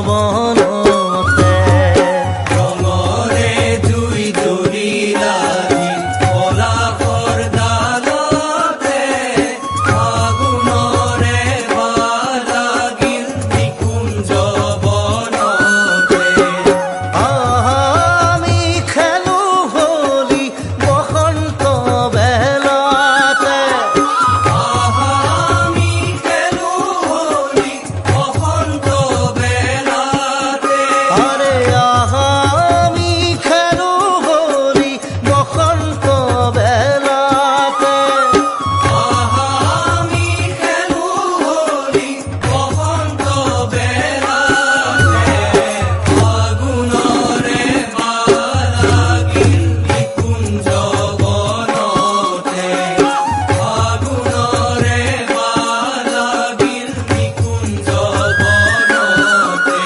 বনতে ৰঙৰে জুই জ্বলিলা পলাশৰ ডালতে ফাগুণৰে বাৰ লাগিল নিকুঞ্জ বনতে আমি খেলো হোলী বসন্ত বেলাতে আমি খেলো হোলী বসন্ত বেলাতে আরে আমি খেলো হোলী বসন্ত বেলাতে আমি খেলো হোলী বসন্ত বেলাতে ফাগুণৰে বাৰ লাগিল নিকুঞ্জ বনতে ফাগুণৰে বাৰ লাগিল নিকুঞ্জ বনতে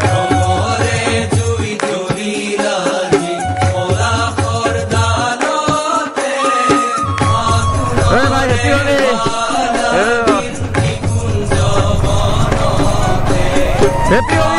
ৰঙৰে জুই জ্বলিলা পলাশৰ ডালতে ফাগুণৰে বাৰ লাগিল নিকুঞ্জ বনতে হেপী হোলি।